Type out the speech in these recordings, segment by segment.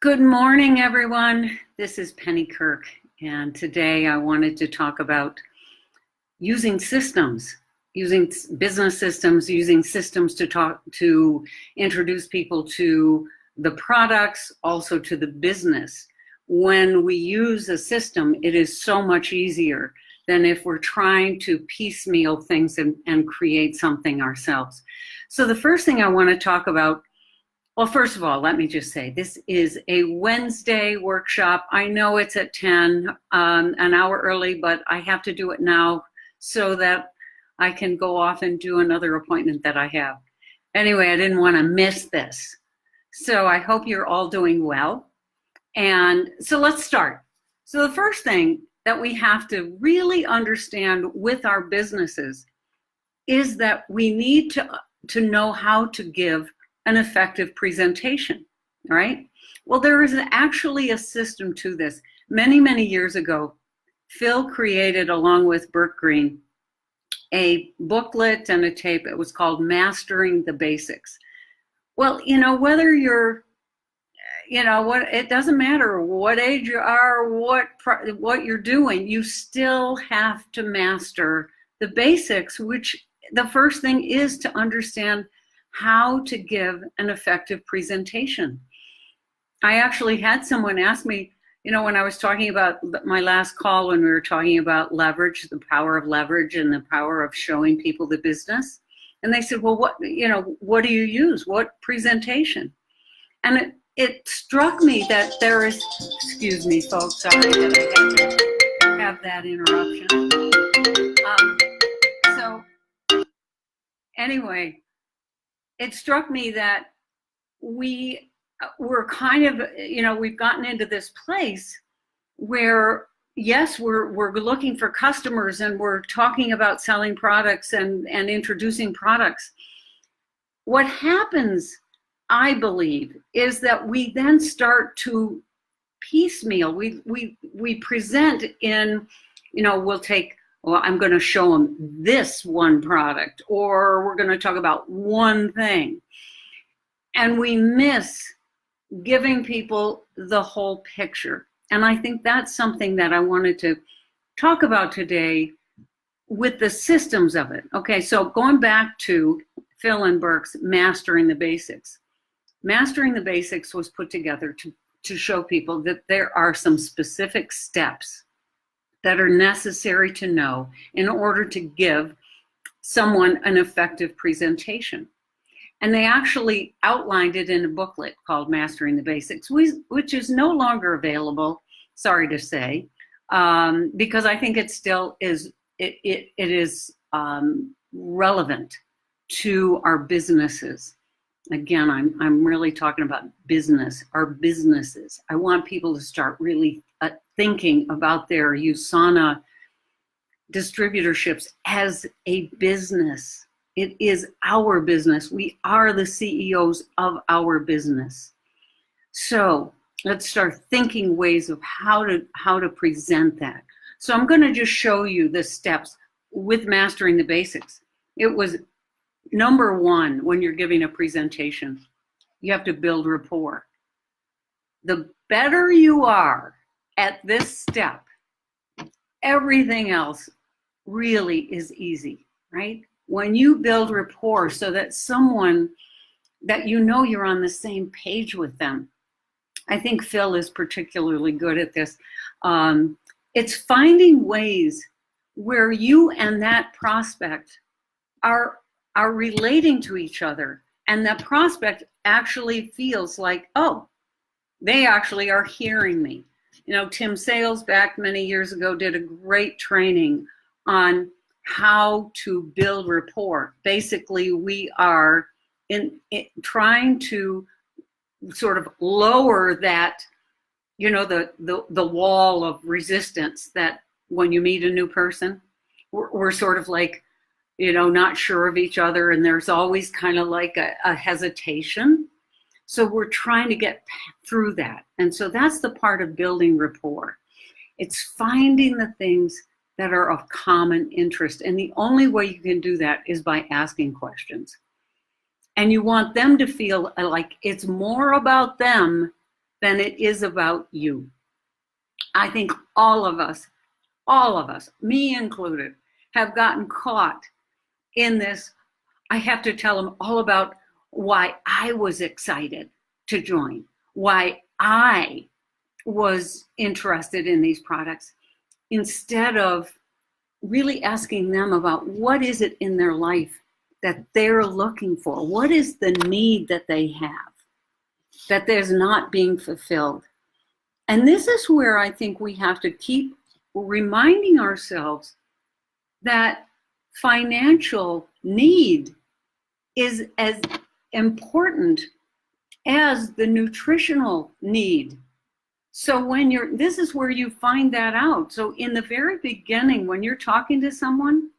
Good morning, everyone. This is Penny Kirk, and today I wanted to talk about using systems, using business systems, using systems to introduce people to the products, also to the business. When we use a system, it is so much easier than if we're trying to piecemeal things and create something ourselves. So the first thing I want to talk about. Well, first of all, let me just say, this is a Wednesday workshop. I know it's at 10, an hour early, but I have to do it now so that I can go off and do another appointment that I have. Anyway, I didn't want to miss this. So I hope you're all doing well. And so let's start. So the first thing that we have to really understand with our businesses is that we need to know how to give an effective presentation, right? Well, there is actually a system to this. Many, many years ago, Phil created, along with Burt Green, a booklet and a tape. It was called Mastering the Basics. Well, whether you're, it doesn't matter what age you are, what you're doing, you still have to master the basics, which the first thing is to understand how to give an effective presentation. I actually had someone ask me, when I was talking about my last call, when we were talking about leverage, the power of leverage and the power of showing people the business. And they said, well, what do you use? What presentation? And it struck me that there is, excuse me, folks, sorry that I have that interruption. Anyway, it struck me that we're kind of, we've gotten into this place where, yes, we're looking for customers and we're talking about selling products and introducing products. What happens, I believe, is that we then start to piecemeal. We present in, we'll take, well, I'm going to show them this one product, or we're going to talk about one thing. And we miss giving people the whole picture. And I think that's something that I wanted to talk about today with the systems of it. Okay, so going back to Phil and Burke's Mastering the Basics. Mastering the Basics was put together to show people that there are some specific steps that are necessary to know in order to give someone an effective presentation. And they actually outlined it in a booklet called Mastering the Basics, which is no longer available, sorry to say, because I think it still is, it is relevant to our businesses. Again, I'm really talking about business, our businesses. I want people to start really thinking about their USANA distributorships as a business. It is our business. We are the CEOs of our business. So let's start thinking ways of how to present that. So I'm going to just show you the steps with Mastering the Basics. It was number one, when you're giving a presentation, you have to build rapport. The better you are at this step, everything else really is easy, right? When you build rapport so that someone that you're on the same page with them. I think Phil is particularly good at this. It's finding ways where you and that prospect are relating to each other, and that prospect actually feels like, oh, they actually are hearing me. Tim Sales back many years ago did a great training on how to build rapport. Basically, we are trying to sort of lower that, the wall of resistance that when you meet a new person, we're sort of like, not sure of each other, and there's always kind of like a hesitation. So we're trying to get through that. And so that's the part of building rapport. It's finding the things that are of common interest. And the only way you can do that is by asking questions. And you want them to feel like it's more about them than it is about you. I think all of us, me included, have gotten caught in this. I have to tell them all about why I was excited to join, why I was interested in these products, instead of really asking them about what is it in their life that they're looking for? What is the need that they have that there's not being fulfilled? And this is where I think we have to keep reminding ourselves that financial need is as important as the nutritional need. So this is where you find that out. So in the very beginning, when you're talking to someone,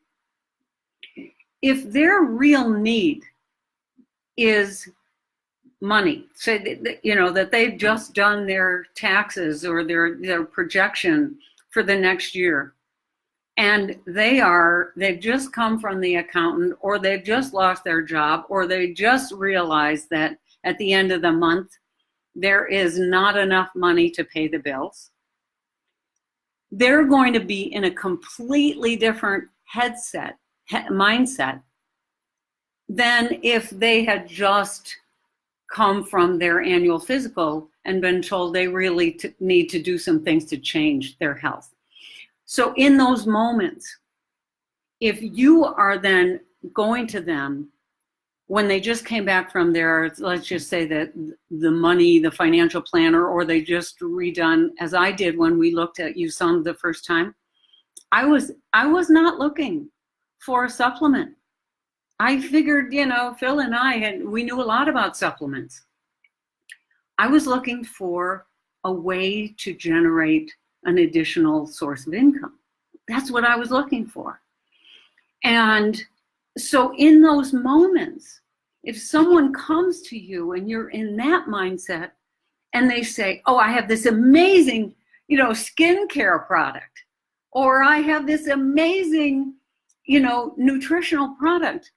if their real need is money, say that they've just done their taxes or their projection for the next year, and they've just come from the accountant, or they've just lost their job, or they just realized that at the end of the month there is not enough money to pay the bills, they're going to be in a completely different mindset than if they had just come from their annual physical and been told they really need to do some things to change their health. So in those moments, if you are then going to them when they just came back from their, let's just say that the financial planner, or they just redone, as I did when we looked at USUM the first time, I was not looking for a supplement. I figured, Phil and we knew a lot about supplements. I was looking for a way to generate an additional source of income. That's what I was looking for. And so in those moments, if someone comes to you and you're in that mindset and they say, oh, I have this amazing, skincare product, or I have this amazing, nutritional product,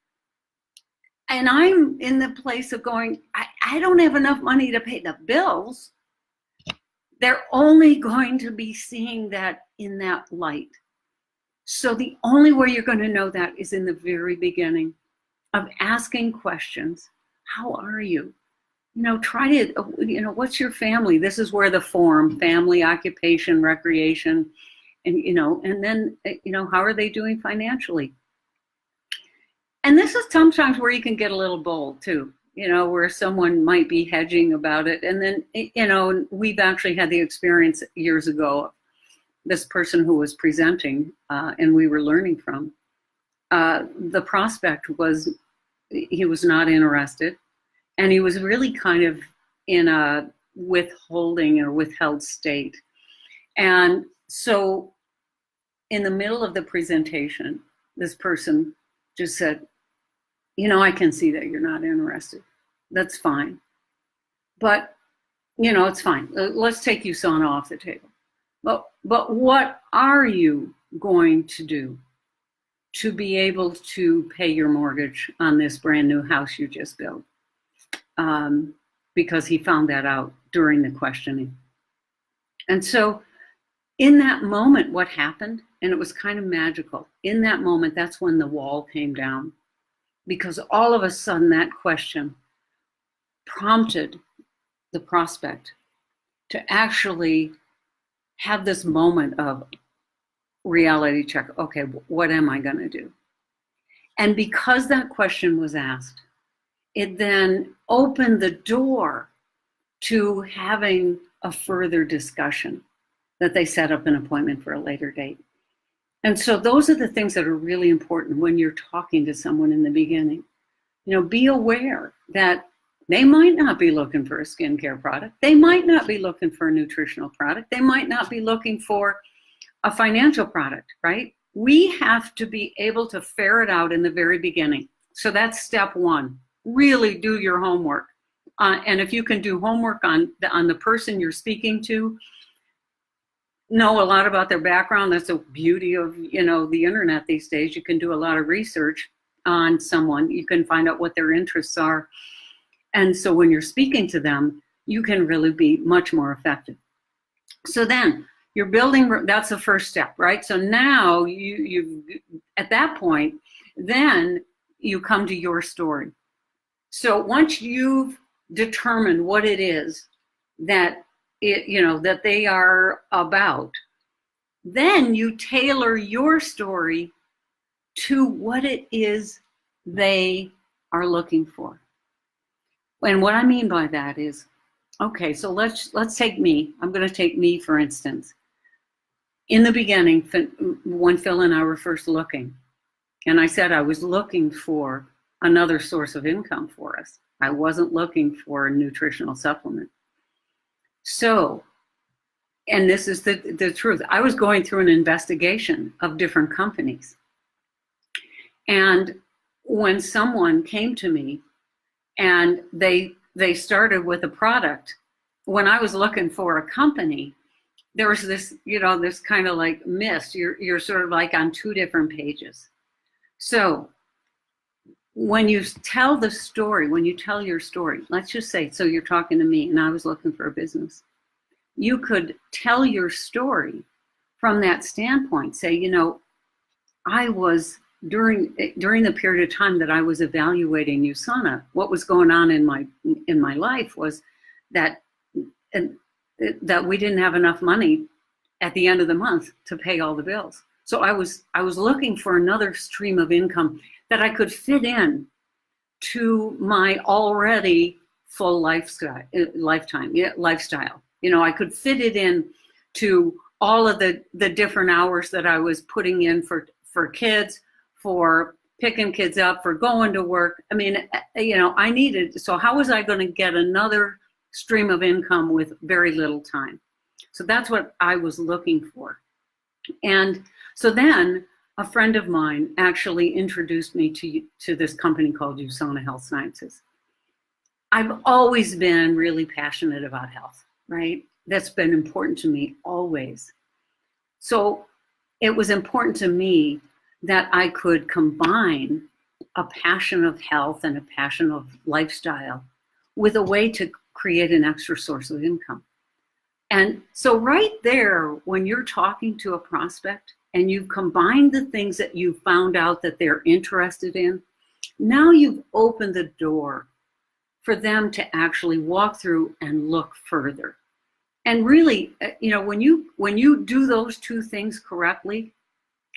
and I'm in the place of going, I don't have enough money to pay the bills, they're only going to be seeing that in that light. So the only way you're going to know that is in the very beginning of asking questions. How are you? Try to, what's your family? This is where the form, family, occupation, recreation, and then, how are they doing financially? And this is sometimes where you can get a little bold too, where someone might be hedging about it. And then, we've actually had the experience years ago, this person who was presenting and we were learning from, the prospect he was not interested, and he was really kind of in a withholding or withheld state. And so in the middle of the presentation, this person just said, I can see that you're not interested. That's fine. But, it's fine. Let's take USANA off the table. But what are you going to do to be able to pay your mortgage on this brand new house you just built? Because he found that out during the questioning. And so in that moment, what happened, and it was kind of magical, in that moment, that's when the wall came down. Because all of a sudden that question prompted the prospect to actually have this moment of reality check. Okay, what am I going to do? And because that question was asked, it then opened the door to having a further discussion, that they set up an appointment for a later date. And so those are the things that are really important when you're talking to someone in the beginning. Be aware that they might not be looking for a skincare product. They might not be looking for a nutritional product. They might not be looking for a financial product, right? We have to be able to ferret out in the very beginning. So that's step one. Really do your homework. And if you can do homework on the person you're speaking to, know a lot about their background. That's the beauty of, the internet these days. You can do a lot of research on someone. You can find out what their interests are. And so when you're speaking to them, you can really be much more effective. So then you're building, that's the first step, right? So now you at that point, then you come to your story. So once you've determined what it is that that they are about, then you tailor your story to what it is they are looking for. And what I mean by that is, okay, so let's take me. I'm going to take me, for instance. In the beginning, when Phil and I were first looking, and I said I was looking for another source of income for us. I wasn't looking for a nutritional supplement. So, and this is the truth, I was going through an investigation of different companies. And when someone came to me and they started with a product, when I was looking for a company, there was this, this kind of like mist. You're sort of like on two different pages. So when you tell the story, when you tell your story, let's just say, so you're talking to me and I was looking for a business. You could tell your story from that standpoint. Say, I was during the period of time that I was evaluating USANA, what was going on in my life was that we didn't have enough money at the end of the month to pay all the bills. So I was looking for another stream of income that I could fit in to my already full lifestyle. I could fit it in to all of the different hours that I was putting in for kids, for picking kids up, for going to work. I mean, I needed, so how was I going to get another stream of income with very little time? So that's what I was looking for. And so then a friend of mine actually introduced me to this company called USANA Health Sciences. I've always been really passionate about health, right? That's been important to me always. So it was important to me that I could combine a passion of health and a passion of lifestyle with a way to create an extra source of income. And so right there, when you're talking to a prospect and you've combined the things that you found out that they're interested in, now you've opened the door for them to actually walk through and look further. And really, when you do those two things correctly,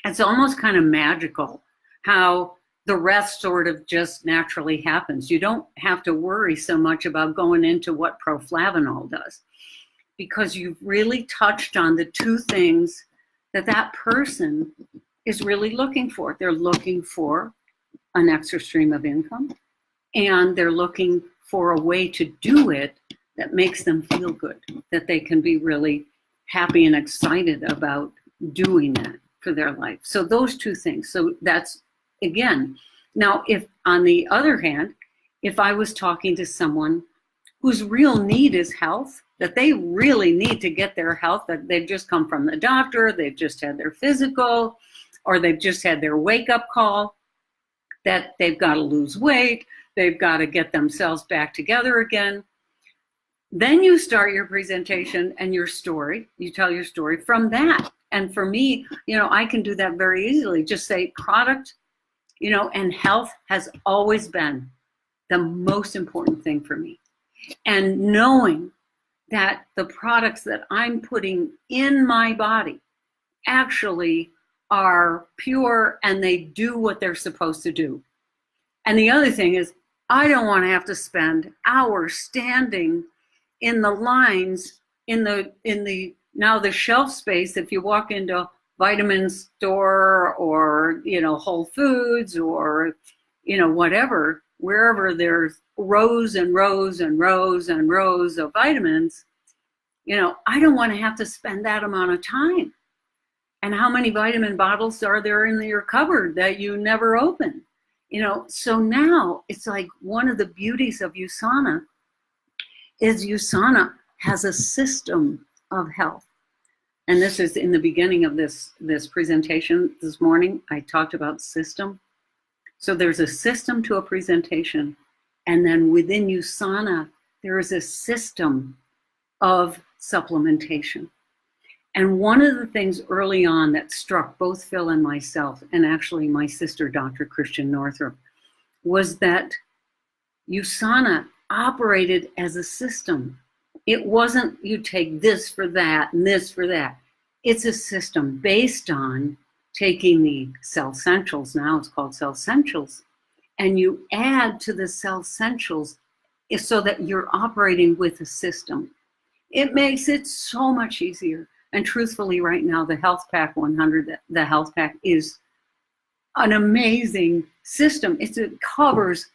it's almost kind of magical how the rest sort of just naturally happens. You don't have to worry so much about going into what proflavanol does, because you've really touched on the two things that person is really looking for. They're looking for an extra stream of income, and they're looking for a way to do it that makes them feel good, that they can be really happy and excited about doing that for their life. So those two things. So that's, again, now if on the other hand, if I was talking to someone whose real need is health, that they really need to get their health, that they've just come from the doctor, they've just had their physical, or they've just had their wake-up call, that they've got to lose weight, they've got to get themselves back together again. Then you start your presentation and your story. You tell your story from that. And for me, I can do that very easily. Just say product, and health has always been the most important thing for me. And knowing that the products that I'm putting in my body actually are pure and they do what they're supposed to do. And the other thing is, I don't want to have to spend hours standing in the lines in the now the shelf space. If you walk into a vitamin store or Whole Foods or whatever, wherever there's rows and rows and rows and rows of vitamins, I don't want to have to spend that amount of time. And how many vitamin bottles are there in your cupboard that you never open? So now it's like one of the beauties of USANA is USANA has a system of health. And this is in the beginning of this presentation this morning, I talked about system. So there's a system to a presentation. And then within USANA, there is a system of supplementation. And one of the things early on that struck both Phil and myself, and actually my sister, Dr. Christian Northrup, was that USANA operated as a system. It wasn't you take this for that and this for that. It's a system based on taking the cell essentials, now it's called cell essentials, and you add to the cell essentials so that you're operating with a system. It makes it so much easier. And truthfully, right now, the Health Pack 100, the Health Pack is an amazing system. It covers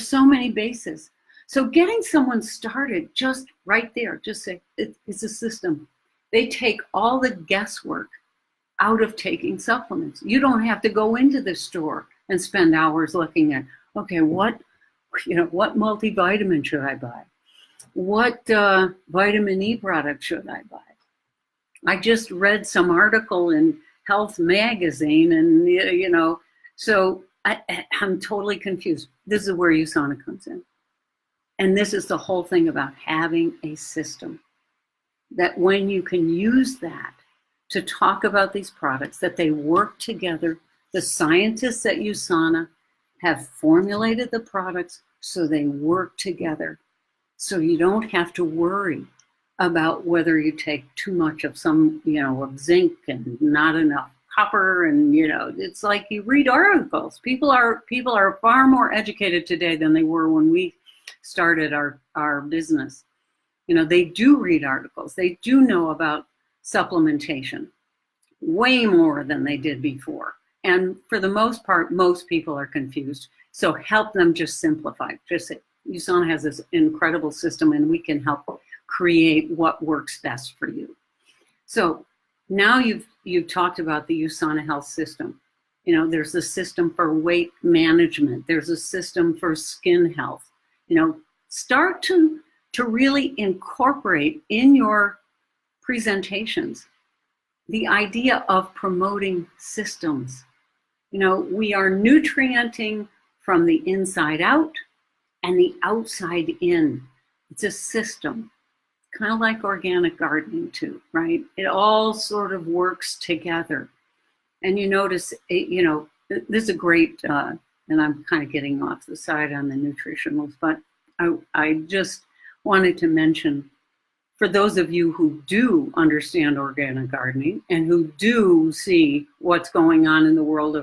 so many bases. So getting someone started just right there, just say, it's a system. They take all the guesswork out of taking supplements. You don't have to go into the store and spend hours looking at, okay, what multivitamin should I buy? What vitamin E product should I buy? I just read some article in Health Magazine, and so I'm totally confused. This is where USANA comes in. And this is the whole thing about having a system, that when you can use that to talk about these products, that they work together. The scientists at USANA have formulated the products so they work together. So you don't have to worry about whether you take too much of some, of zinc and not enough copper. And, it's like you read articles. People are far more educated today than they were when we started our business. They do read articles. They do know about supplementation way more than they did before. And for the most part, most people are confused. So help them just simplify. Just say, USANA has this incredible system, and we can help create what works best for you. So now you've talked about the USANA health system. There's a system for weight management. There's a system for skin health. Start to really incorporate in your presentations the idea of promoting systems. We are nutrienting from the inside out and the outside in. It's a system, kind of like organic gardening too, right? It all sort of works together. And you notice, this is a great, and I'm kind of getting off the side on the nutritionals, but I just wanted to mention, for those of you who do understand organic gardening and who do see what's going on in the world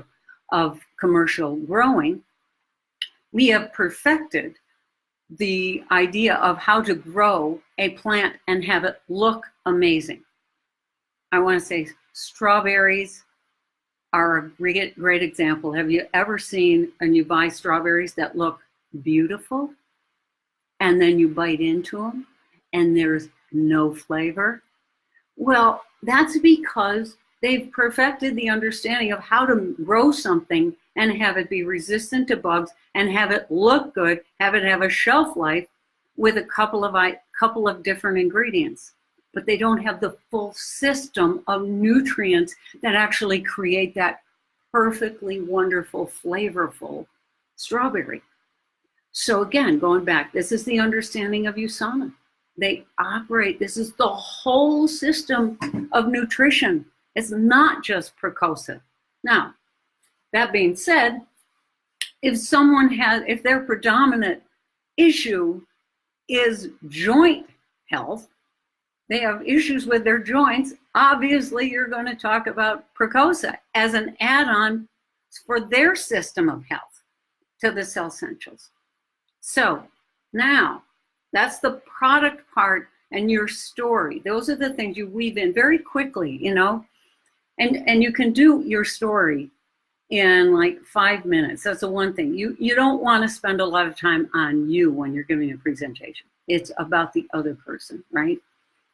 of commercial growing, we have perfected the idea of how to grow a plant and have it look amazing. I want to say strawberries are a great example. Have you ever seen, and you buy strawberries that look beautiful, and then you bite into them and there's no flavor? Well, that's because they've perfected the understanding of how to grow something and have it be resistant to bugs and have it look good, have it have a shelf life with a couple of different ingredients. But they don't have the full system of nutrients that actually create that perfectly wonderful, flavorful strawberry. So again, going back, this is the understanding of USANA. They operate, this is the whole system of nutrition. It's not just Precosa. Now, that being said, if their predominant issue is joint health, they have issues with their joints, obviously you're going to talk about Precosa as an add-on for their system of health to the cell essentials. So now that's the product part and your story. Those are the things you weave in very quickly, and you can do your story in like 5 minutes. That's the one thing. You don't want to spend a lot of time on you when you're giving a presentation. It's about the other person, right?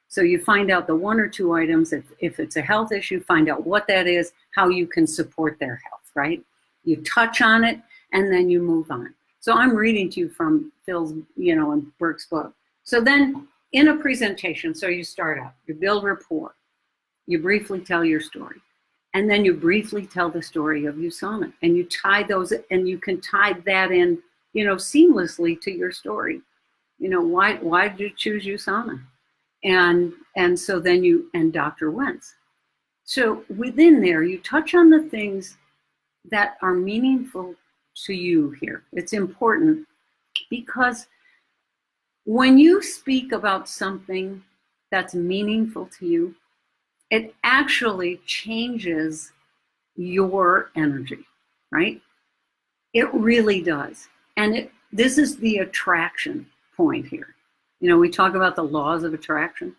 So you find out the one or two items. If it's a health issue, find out what that is, how you can support their health, right? You touch on it, and then you move on. So I'm reading to you from Phil's, and Burke's book. So then in a presentation, so you start out, you build rapport, you briefly tell your story, and then you briefly tell the story of USANA, and you tie those, and you can tie that in, seamlessly to your story. why did you choose USANA? And so then and Dr. Wentz. So within there, you touch on the things that are meaningful to you here. It's important because when you speak about something that's meaningful to you, it actually changes your energy, right? It really does. And this is the attraction point here. We talk about the laws of attraction.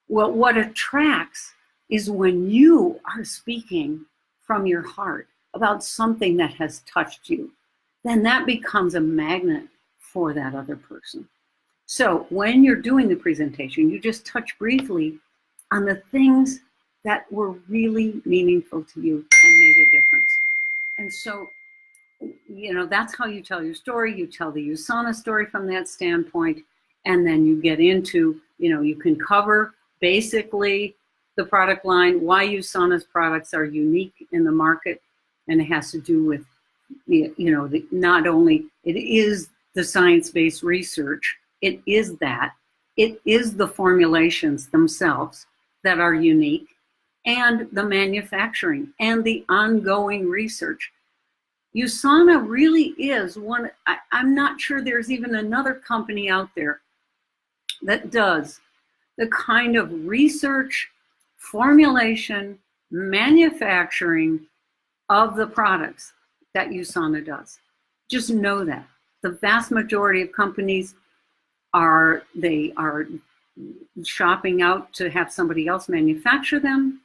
Well, what attracts is when you are speaking from your heart about something that has touched you, then that becomes a magnet for that other person. So when you're doing the presentation, you just touch briefly on the things that were really meaningful to you and made a difference. And so, that's how you tell your story. You tell the USANA story from that standpoint, and then you get into, you can cover basically the product line, why USANA's products are unique in the market, and it has to do with, not only it is the science-based research, it is the formulations themselves that are unique, and the manufacturing and the ongoing research. USANA really is one. I'm not sure there's even another company out there that does the kind of research, formulation, manufacturing of the products that USANA does. Just know that. The vast majority of companies are shopping out to have somebody else manufacture them,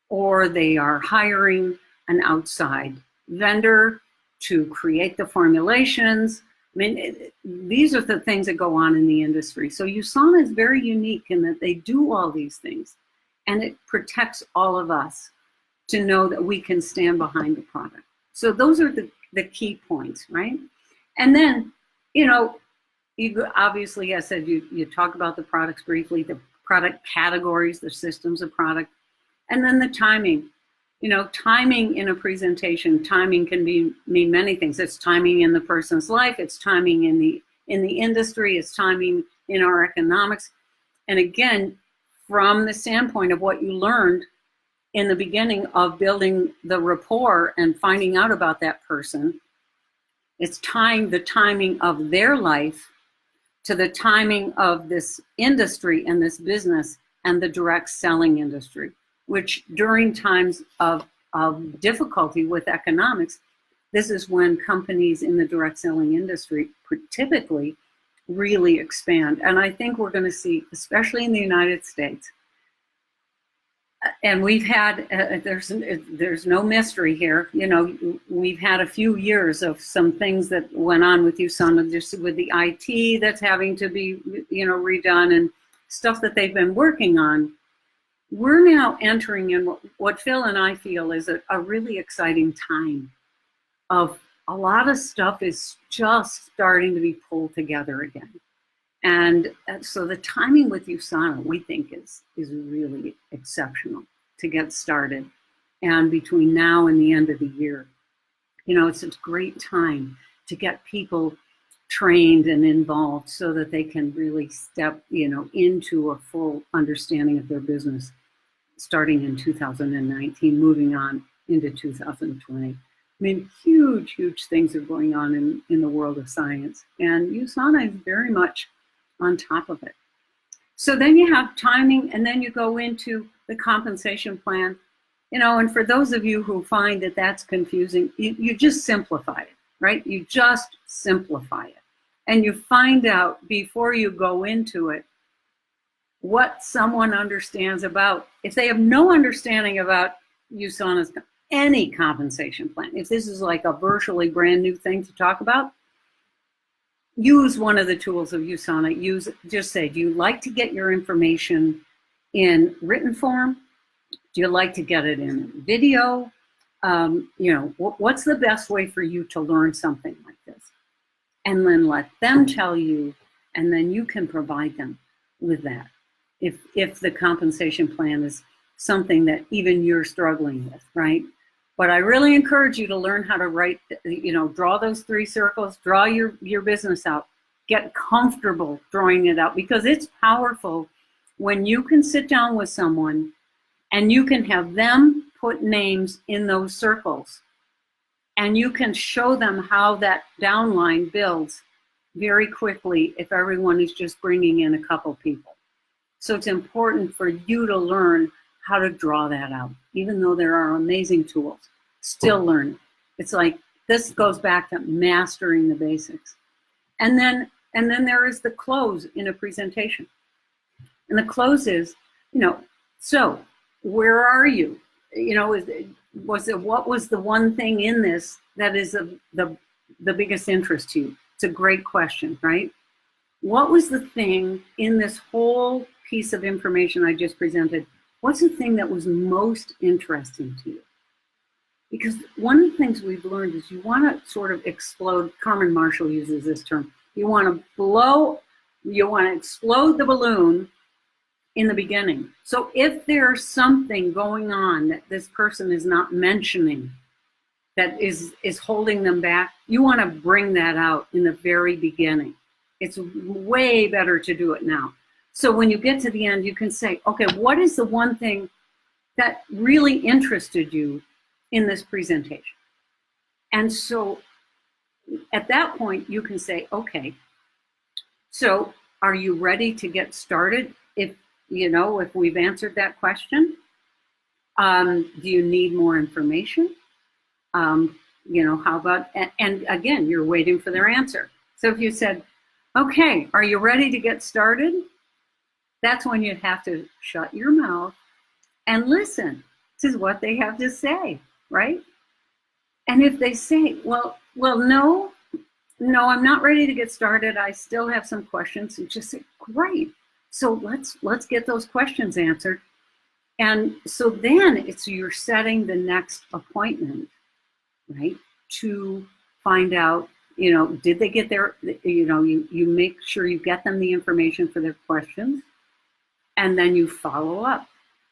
or they are hiring an outside vendor to create the formulations. I mean, these are the things that go on in the industry. So USANA is very unique in that they do all these things, and it protects all of us to know that we can stand behind the product. So those are the key points, right? And then, you obviously, I said, you talk about the products briefly, the product categories, the systems of product, and then the timing. Timing in a presentation, timing can mean many things. It's timing in the person's life, it's timing in the industry, it's timing in our economics. And again, from the standpoint of what you learned in the beginning of building the rapport and finding out about that person, it's tying the timing of their life to the timing of this industry and this business and the direct selling industry, which during times of difficulty with economics, this is when companies in the direct selling industry typically really expand. And I think we're going to see, especially in the United States, and we've had, there's no mystery here, we've had a few years of some things that went on with USANA, just with the IT that's having to be, redone, and stuff that they've been working on. We're now entering in what Phil and I feel is a really exciting time of a lot of stuff is just starting to be pulled together again. And so the timing with USANA, we think, is really exceptional to get started. And between now and the end of the year, it's a great time to get people trained and involved so that they can really step, into a full understanding of their business starting in 2019, moving on into 2020. I mean, huge things are going on in the world of science, and USANA is very much on top of it. So then you have timing, and then you go into the compensation plan, and for those of you who find that that's confusing, you just simplify it, right? You just simplify it. And you find out before you go into it what someone understands about, if they have no understanding about USANA's any compensation plan, if this is like a virtually brand new thing to talk about, use one of the tools of USANA. Just say, do you like to get your information in written form? Do you like to get it in video? What's the best way for you to learn something like this? And then let them tell you, and then you can provide them with that. If the compensation plan is something that even you're struggling with, right? But I really encourage you to learn how to write, draw those 3 circles, draw your business out, get comfortable throwing it out, because it's powerful when you can sit down with someone and you can have them put names in those circles, and you can show them how that downline builds very quickly if everyone is just bringing in a couple people. So it's important for you to learn how to draw that out. Even though there are amazing tools, still learn. It's like, this goes back to mastering the basics. And then there is the close in a presentation. And the close is, so where are you? What was the one thing in this that is the biggest interest to you? It's a great question, right? What was the thing in this whole piece of information I just presented? What's the thing that was most interesting to you? Because one of the things we've learned is you want to sort of explode. Carmen Marshall uses this term. You want to explode the balloon in the beginning. So if there's something going on that this person is not mentioning that is holding them back, you want to bring that out in the very beginning. It's way better to do it now. So when you get to the end, you can say, okay, what is the one thing that really interested you in this presentation? And so at that point, you can say, okay, so are you ready to get started? If we've answered that question, do you need more information? How about, and again, you're waiting for their answer. So if you said, okay, are you ready to get started? That's when you have to shut your mouth and listen to what they have to say, right? And if they say, well, no, I'm not ready to get started, I still have some questions, and just say, great. So let's get those questions answered. And so then you're setting the next appointment, right? To find out, did they get their, you make sure you get them the information for their questions, and then you follow up.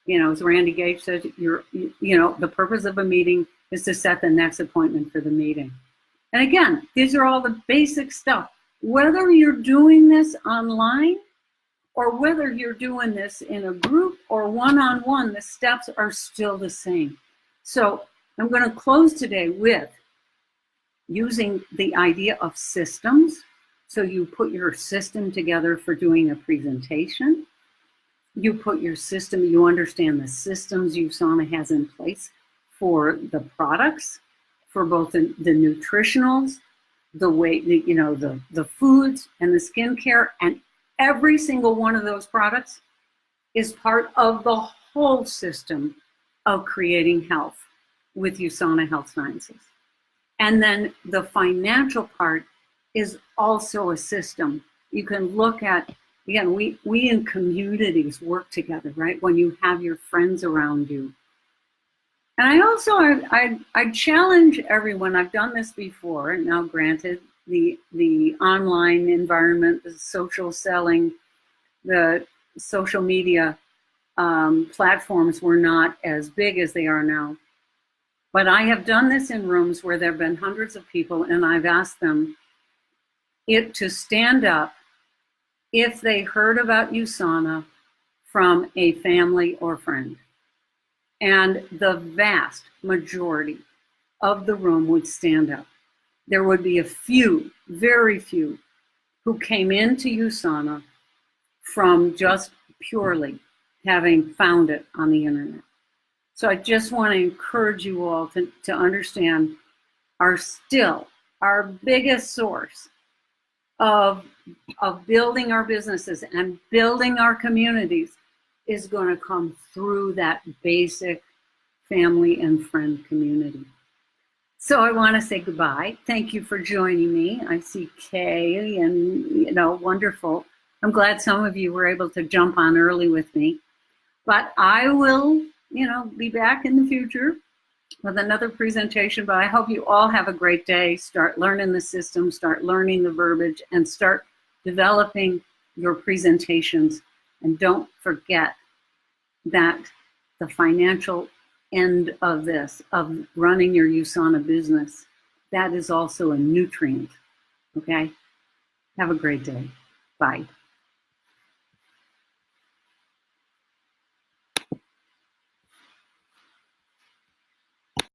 As Randy Gage says, the purpose of a meeting is to set the next appointment for the meeting. And again, these are all the basic stuff. Whether you're doing this online or whether you're doing this in a group or one-on-one, the steps are still the same. So I'm going to close today with using the idea of systems. So you put your system together for doing a presentation. You put your system, you understand the systems USANA has in place for the products, for both the nutritionals, the weight, the foods and the skincare, and every single one of those products is part of the whole system of creating health with USANA Health Sciences. And then the financial part is also a system. You can look at, again, we in communities work together, right? When you have your friends around you. And I also, I challenge everyone, I've done this before, and now granted, the online environment, the social selling, the social media platforms were not as big as they are now. But I have done this in rooms where there have been hundreds of people, and I've asked them to stand up if they heard about USANA from a family or friend. And the vast majority of the room would stand up. There would be a few, very few, who came into USANA from just purely having found it on the internet. So I just want to encourage you all to understand our biggest source of building our businesses and building our communities is going to come through that basic family and friend community. So I want to say goodbye. Thank you for joining me. I see Kay and, wonderful. I'm glad some of you were able to jump on early with me. But I will, be back in the future with another presentation. But I hope you all have a great day. Start learning the system, start learning the verbiage, and start developing your presentations. And don't forget that the financial end of this, of running your USANA business, that is also a nutrient, okay? Have a great day. Bye.